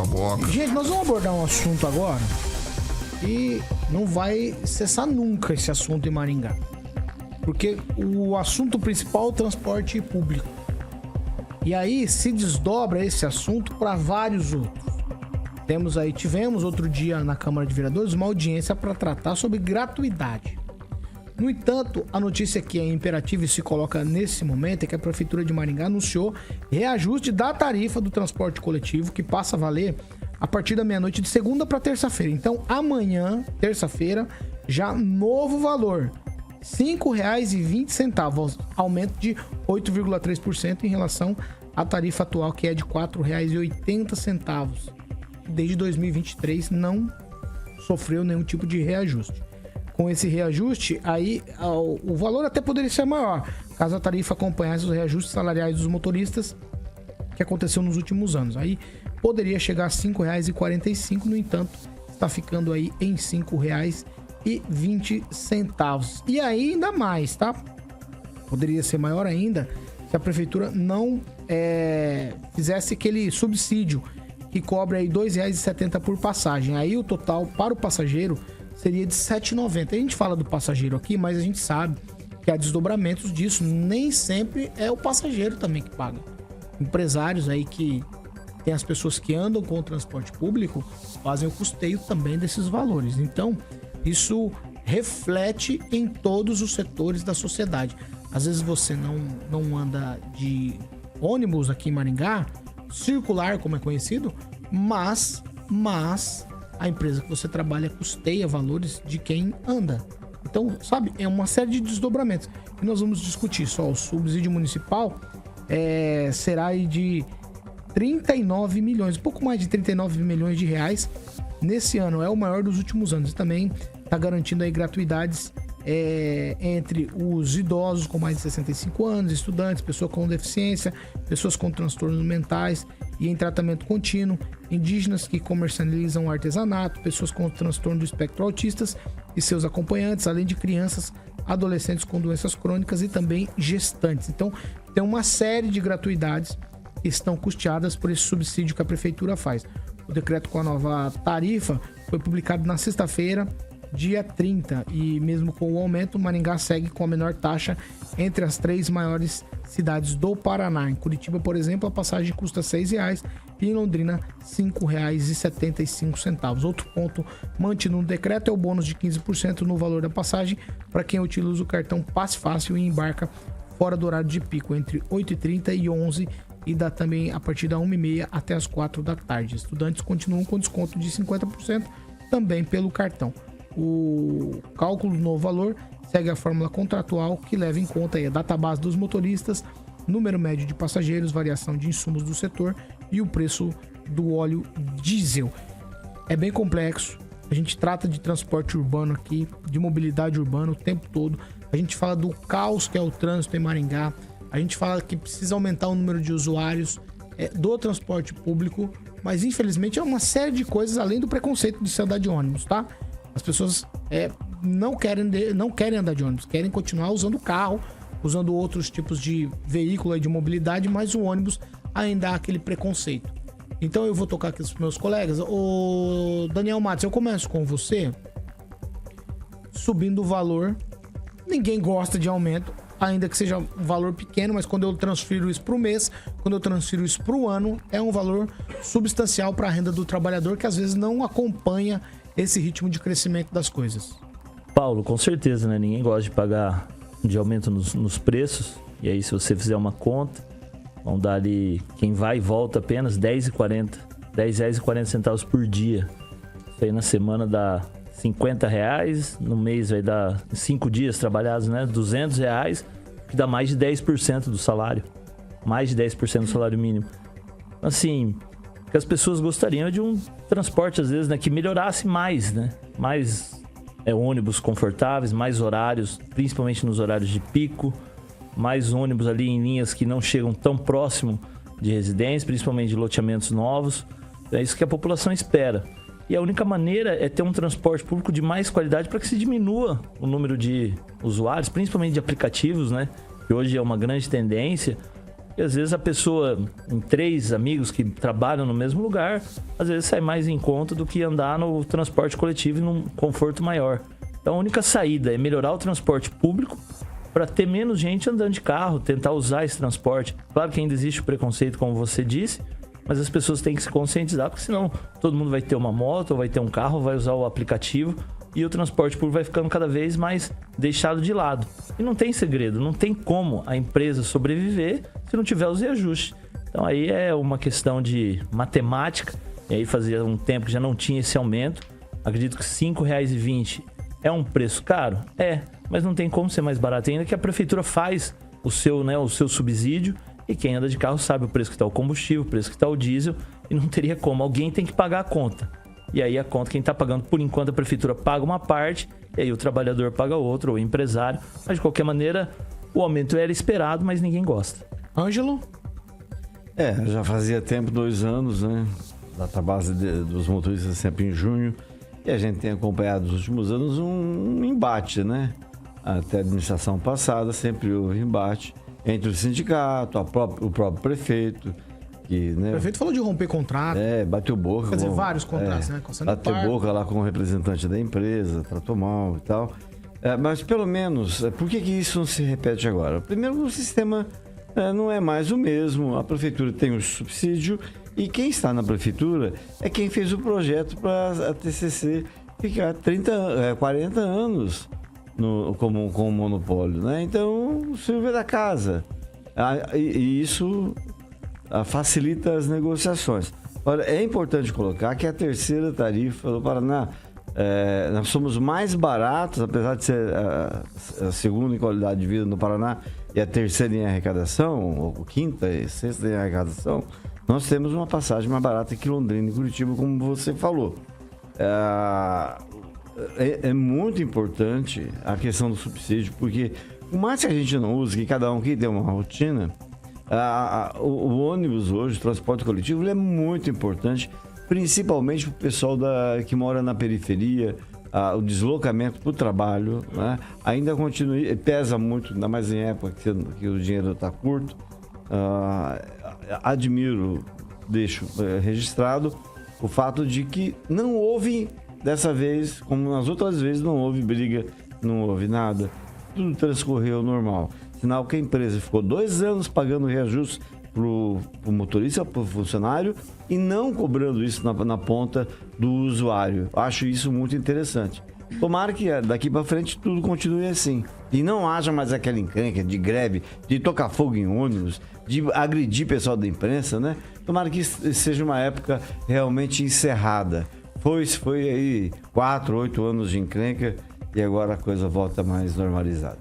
sua boca. Gente, nós vamos abordar um assunto agora e não vai cessar nunca esse assunto em Maringá. Porque o assunto principal é o transporte público. E aí se desdobra esse assunto para vários outros. Tivemos outro dia na Câmara de Vereadores uma audiência para tratar sobre gratuidade. No entanto, a notícia que é imperativa e se coloca nesse momento é que a Prefeitura de Maringá anunciou reajuste da tarifa do transporte coletivo, que passa a valer a partir da meia-noite de segunda para terça-feira. Então, amanhã, terça-feira, já novo valor, R$ 5,20, aumento de 8,3% em relação à tarifa atual, que é de R$ 4,80. Desde 2023 não sofreu nenhum tipo de reajuste. Com esse reajuste, aí o valor até poderia ser maior, caso a tarifa acompanhasse os reajustes salariais dos motoristas que aconteceu nos últimos anos. Aí poderia chegar a R$ 5,45, no entanto, está ficando aí em R$ 5,20. E ainda mais, tá? Poderia ser maior ainda se a prefeitura não fizesse aquele subsídio que cobre aí R$ 2,70 por passagem. Aí o total para o passageiro seria de R$ 7,90. A gente fala do passageiro aqui, mas a gente sabe que há desdobramentos disso. Nem sempre é o passageiro também que paga. Empresários aí que tem as pessoas que andam com o transporte público fazem o custeio também desses valores. Então, isso reflete em todos os setores da sociedade. Às vezes você não anda de ônibus aqui em Maringá, circular, como é conhecido, mas a empresa que você trabalha custeia valores de quem anda. Então, sabe, é uma série de desdobramentos. E nós vamos discutir só o subsídio municipal será aí de 39 milhões, um pouco mais de 39 milhões de reais nesse ano. É o maior dos últimos anos. E também está garantindo aí gratuidades entre os idosos com mais de 65 anos, estudantes, pessoas com deficiência, pessoas com transtornos mentais e em tratamento contínuo, indígenas que comercializam artesanato, pessoas com transtorno do espectro autistas e seus acompanhantes, além de crianças, adolescentes com doenças crônicas e também gestantes. Então, tem uma série de gratuidades que estão custeadas por esse subsídio que a prefeitura faz. O decreto com a nova tarifa foi publicado na sexta-feira, dia 30, e mesmo com o aumento, Maringá segue com a menor taxa entre as 3 maiores cidades do Paraná. Em Curitiba, por exemplo, a passagem custa R$ 6,00 e em Londrina R$ 5,75. Outro ponto mantido no decreto é o bônus de 15% no valor da passagem para quem utiliza o cartão Passe Fácil e embarca fora do horário de pico, entre 8h30 e 11h, e dá também a partir da 1h30 até as 4 da tarde. Estudantes continuam com desconto de 50% também pelo cartão. O cálculo do novo valor segue a fórmula contratual que leva em conta a database dos motoristas, número médio de passageiros, variação de insumos do setor e o preço do óleo diesel. É bem complexo. A gente trata de transporte urbano aqui, de mobilidade urbana o tempo todo. A gente fala do caos que é o trânsito em Maringá. A gente fala que precisa aumentar o número de usuários do transporte público, mas infelizmente é uma série de coisas além do preconceito de se andar de ônibus, tá? As pessoas não querem andar de ônibus, querem continuar usando carro, usando outros tipos de veículo de mobilidade, mas o ônibus ainda há aquele preconceito. Então eu vou tocar aqui os meus colegas. O Daniel Matos, eu começo com você. Subindo o valor, ninguém gosta de aumento, ainda que seja um valor pequeno, mas quando eu transfiro isso para o mês, quando eu transfiro isso para o ano, é um valor substancial para a renda do trabalhador que às vezes não acompanha esse ritmo de crescimento das coisas. Paulo, com certeza, né? Ninguém gosta de pagar de aumento nos preços. E aí, se você fizer uma conta, vão dar ali, quem vai e volta apenas R$10,40 por dia. Isso aí na semana dá R$50, no mês vai dar 5 dias trabalhados, né? R$200, que dá mais de 10% do salário. Mais de 10% do salário mínimo. Assim, que as pessoas gostariam de um transporte, às vezes, né, que melhorasse mais, né? Mais ônibus confortáveis, mais horários, principalmente nos horários de pico, mais ônibus ali em linhas que não chegam tão próximo de residências, principalmente de loteamentos novos. É isso que a população espera. E a única maneira é ter um transporte público de mais qualidade para que se diminua o número de usuários, principalmente de aplicativos, né? Que hoje é uma grande tendência. E às vezes a pessoa, em 3 amigos que trabalham no mesmo lugar, às vezes sai mais em conta do que andar no transporte coletivo e num conforto maior. Então a única saída é melhorar o transporte público para ter menos gente andando de carro, tentar usar esse transporte. Claro que ainda existe o preconceito, como você disse, mas as pessoas têm que se conscientizar, porque senão todo mundo vai ter uma moto, ou vai ter um carro, vai usar o aplicativo e o transporte público vai ficando cada vez mais deixado de lado. E não tem segredo, não tem como a empresa sobreviver se não tiver os reajustes. Então aí é uma questão de matemática, e aí fazia um tempo que já não tinha esse aumento. Acredito que R$ 5,20 é um preço caro? É, mas não tem como ser mais barato ainda, que a prefeitura faz o seu subsídio, e quem anda de carro sabe o preço que está o combustível, o preço que está o diesel, e não teria como. Alguém tem que pagar a conta. E aí a conta, quem está pagando, por enquanto a prefeitura paga uma parte, e aí o trabalhador paga outra, ou o empresário. Mas de qualquer maneira, o aumento era esperado, mas ninguém gosta. Ângelo? Já fazia tempo, 2 anos, né? Data base dos motoristas sempre em junho. E a gente tem acompanhado nos últimos anos um embate, né? Até a administração passada sempre houve embate entre o sindicato, o próprio prefeito. Que, né, O prefeito falou de romper contrato. Bateu boca. Quer dizer, vários contratos, né? Bateu boca lá com o representante da empresa, tratou mal e tal. Mas pelo menos, por que isso não se repete agora? Primeiro, o sistema não é mais o mesmo. A prefeitura tem o subsídio e quem está na prefeitura é quem fez o projeto para a TCC ficar 40 anos com o monopólio, né? Então, o Silvio é da casa. E isso facilita as negociações. Olha, é importante colocar que a terceira tarifa do Paraná, nós somos mais baratos, apesar de ser a segunda em qualidade de vida no Paraná e a terceira em arrecadação, ou quinta e sexta em arrecadação, nós temos uma passagem mais barata que Londrina e Curitiba, como você falou. É muito importante a questão do subsídio, porque por mais que a gente não use, que cada um aqui tem uma rotina, o ônibus hoje, o transporte coletivo, ele é muito importante, principalmente para o pessoal que mora na periferia, o deslocamento para o trabalho, né? Ainda continua, pesa muito, ainda mais em época que o dinheiro está curto. Deixo registrado o fato de que não houve, dessa vez, como nas outras vezes, não houve briga, não houve nada, tudo transcorreu normal. Sinal que a empresa ficou 2 anos pagando reajuste para o motorista, para o funcionário, e não cobrando isso na ponta do usuário. Acho isso muito interessante. Tomara que daqui para frente tudo continue assim. E não haja mais aquela encrenca de greve, de tocar fogo em ônibus, de agredir pessoal da imprensa, né? Tomara que seja uma época realmente encerrada. Foi aí 4, 8 anos de encrenca e agora a coisa volta mais normalizada.